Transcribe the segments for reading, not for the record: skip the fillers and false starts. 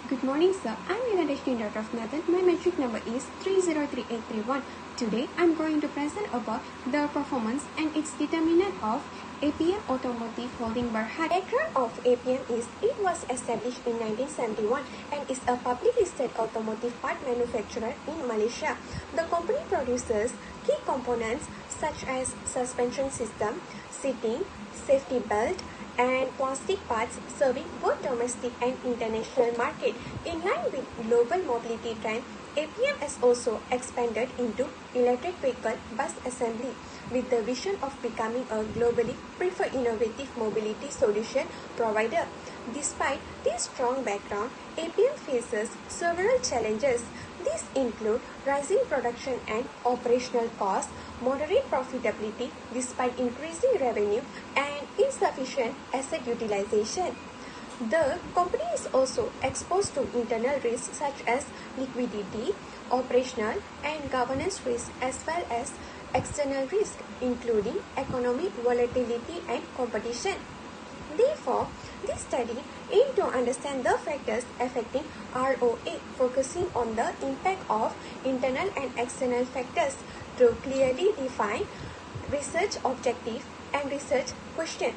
Good morning, sir. I'm Viladeshni daughter of Nathan. My metric number is 303831. Today, I'm going to present about the performance and its determinant of APM Automotive Holding Berhad. Background of APM is it was established in 1971 and is a publicly listed automotive part manufacturer in Malaysia. The company produces key components such as suspension system, seating, safety belt, and plastic parts serving both domestic and international market. In line with global mobility trend, APM has also expanded into electric vehicle bus assembly with the vision of becoming a globally preferred innovative mobility solution provider. Despite this strong background, APM faces several challenges. These include rising production and operational costs, moderate profitability despite increasing revenue, and insufficient asset utilization. The company is also exposed to internal risks such as liquidity, operational and governance risks, as well as external risks including economic volatility and competition. Therefore, this study aims to understand the factors affecting ROA, focusing on the impact of internal and external factors through clearly defined research objective and research question.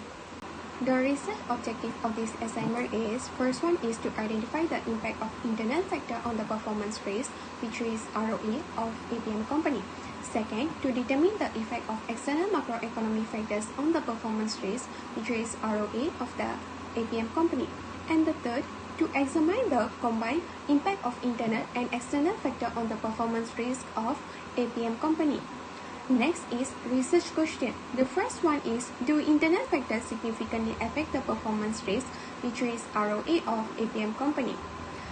The research objective of this assignment is, first one is to identify the impact of internal factor on the performance risk, which is ROE of APM company. Second, to determine the effect of external macroeconomic factors on the performance risk, which is ROA of the APM company. And the third, to examine the combined impact of internal and external factor on the performance risk of APM company. Next is research question. The first one is, do internal factors significantly affect the performance risk, which is ROA of APM company?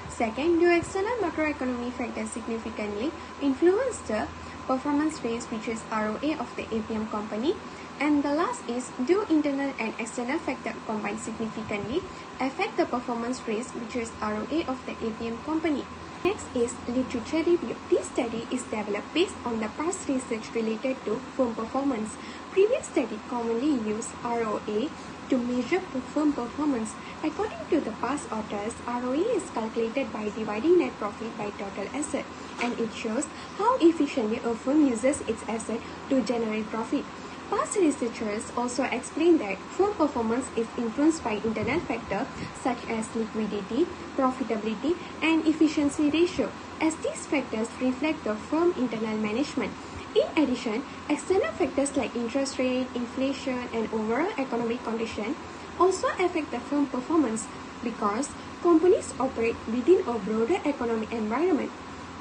Second, do external macroeconomic factors significantly influence the performance risk, which is ROA of the APM company? And the last is, do internal and external factors combined significantly affect the performance risk, which is ROA of the APM company? Next is literature review. This study is developed based on the past research related to firm performance. Previous study commonly used ROA to measure firm performance. According to the past authors, ROA is calculated by dividing net profit by total asset, and it shows how efficiently a firm uses its asset to generate profit. Past researchers also explain that firm performance is influenced by internal factors such as liquidity, profitability, and efficiency ratio, as these factors reflect the firm internal management. In addition, external factors like interest rate, inflation, and overall economic condition also affect the firm performance because companies operate within a broader economic environment.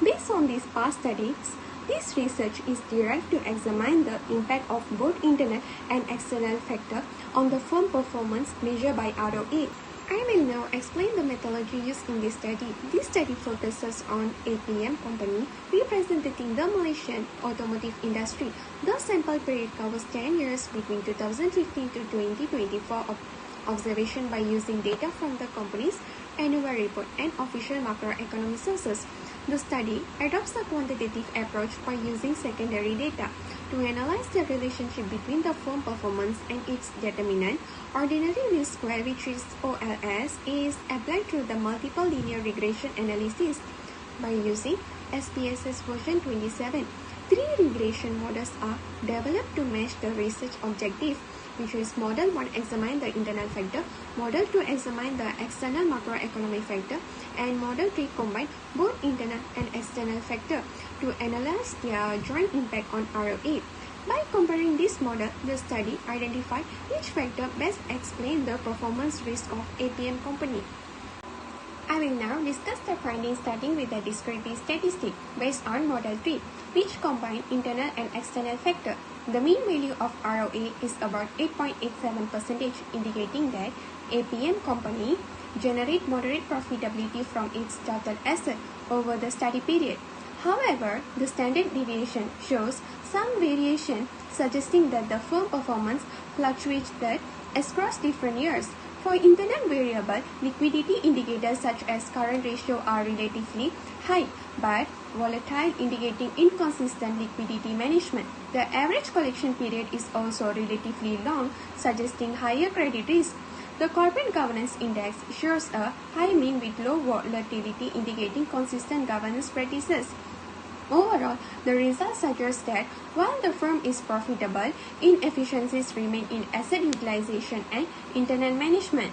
Based on these past studies, this research is derived to examine the impact of both internal and external factors on the firm performance measured by ROA. I will now explain the methodology used in this study. This study focuses on APM company representing the Malaysian automotive industry. The sample period covers 10 years between 2015 to 2024 of observation by using data from the company's annual report and official macroeconomic sources. The study adopts a quantitative approach by using secondary data to analyze the relationship between the firm performance and its determinant. Ordinary least square, which is OLS, is applied to the multiple linear regression analysis by using SPSS version 27. 3 regression models are developed to match the research objective, which is Model 1 examine the internal factor, Model 2 examine the external macroeconomic factor, and Model 3 combine both internal and external factor to analyze their joint impact on ROA. By comparing this model, the study identified which factor best explain the performance risk of APM company. I will now discuss the findings starting with the descriptive statistic based on Model 3, which combine internal and external factor. The mean value of ROA is about 8.87%, indicating that APM company generate moderate profitability from its total asset over the study period. However, the standard deviation shows some variation, suggesting that the firm performance fluctuates across different years. For internal variable, liquidity indicators such as current ratio are relatively high, but volatile, indicating inconsistent liquidity management. The average collection period is also relatively long, suggesting higher credit risk. The Corporate Governance Index shows a high mean with low volatility, indicating consistent governance practices. Overall, the results suggest that while the firm is profitable, inefficiencies remain in asset utilization and internal management.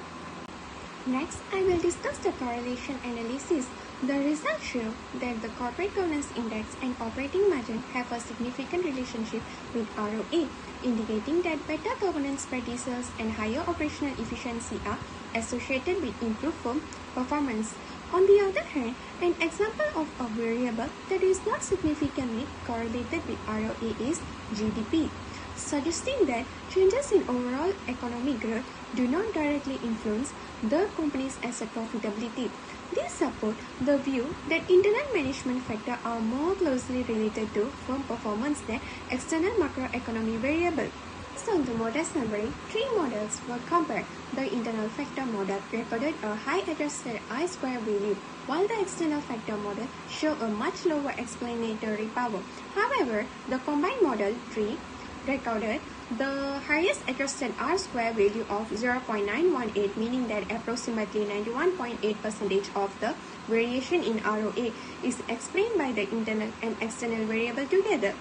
Next, I will discuss the correlation analysis. The results show that the Corporate Governance Index and operating margin have a significant relationship with ROA, indicating that better governance practices and higher operational efficiency are associated with improved firm performance. On the other hand, an example of a variable that is not significantly correlated with ROA is GDP, suggesting that changes in overall economic growth do not directly influence the company's asset profitability. These support the view that internal management factors are more closely related to firm performance than external macroeconomic variables. Based on the model summary, three models were compared. The internal factor model recorded a high adjusted I-square value, while the external factor model showed a much lower explanatory power. However, the combined model 3 recorded the highest adjusted R-square value of 0.918, meaning that approximately 91.8% of the variation in ROA is explained by the internal and external variable together.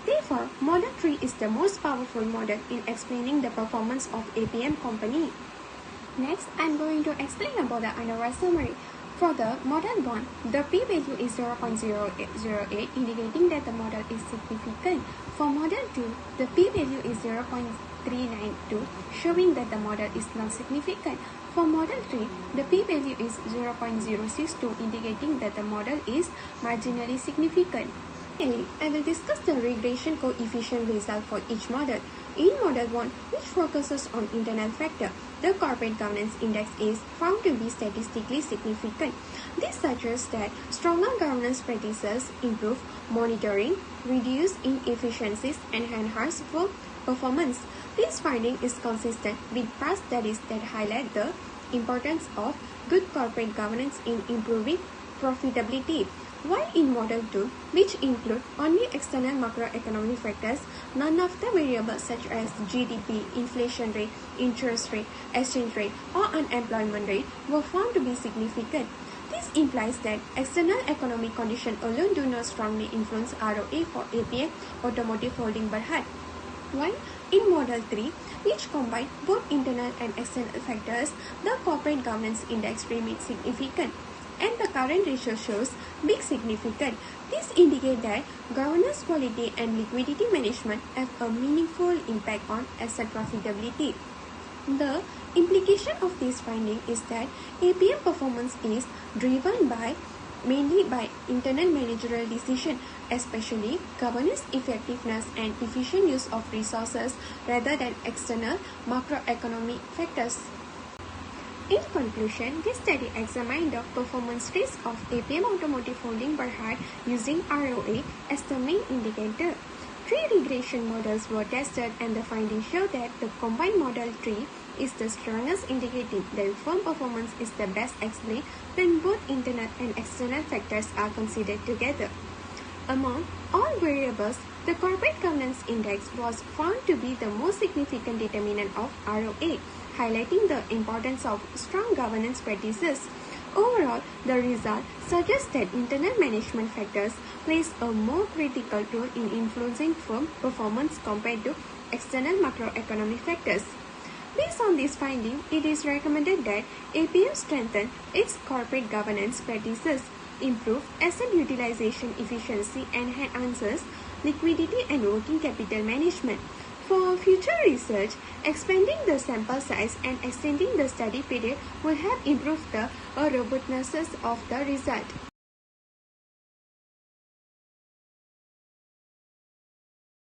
Therefore, Model 3 is the most powerful model in explaining the performance of APM company. Next, I am going to explain about the annual summary. For the Model 1, the p-value is 0.008, indicating that the model is significant. For Model 2, the p-value is 0.392, showing that the model is not significant. For Model 3, the p-value is 0.062, indicating that the model is marginally significant. Finally, I will discuss the regression coefficient result for each model. In Model 1, which focuses on internal factor, the Corporate Governance Index is found to be statistically significant. This suggests that stronger governance practices improve monitoring, reduce inefficiencies, and enhance firm performance. This finding is consistent with past studies that highlight the importance of good corporate governance in improving profitability. While in Model 2, which include only external macroeconomic factors, none of the variables such as GDP, inflation rate, interest rate, exchange rate, or unemployment rate were found to be significant. This implies that external economic conditions alone do not strongly influence ROA for APM Automotive Holding Berhad. While in Model 3, which combine both internal and external factors, the Corporate Governance Index remains significant, and the current ratio shows big significance. This indicates that governance quality and liquidity management have a meaningful impact on asset profitability. The implication of this finding is that APM performance is driven mainly by internal managerial decisions, especially governance effectiveness and efficient use of resources rather than external macroeconomic factors. In conclusion, this study examined the performance risk of APM Automotive Holding Berhad using ROA as the main indicator. 3 regression models were tested, and the findings show that the combined Model 3 is the strongest, indicating that firm performance is the best explained when both internal and external factors are considered together. Among all variables, the Corporate Governance Index was found to be the most significant determinant of ROA, highlighting the importance of strong governance practices. Overall, the result suggests that internal management factors plays a more critical role in influencing firm performance compared to external macroeconomic factors. Based on this finding, it is recommended that APM strengthen its corporate governance practices, improve asset utilization efficiency, and enhances liquidity and working capital management. For future research, expanding the sample size and extending the study period will help improve the robustness of the result.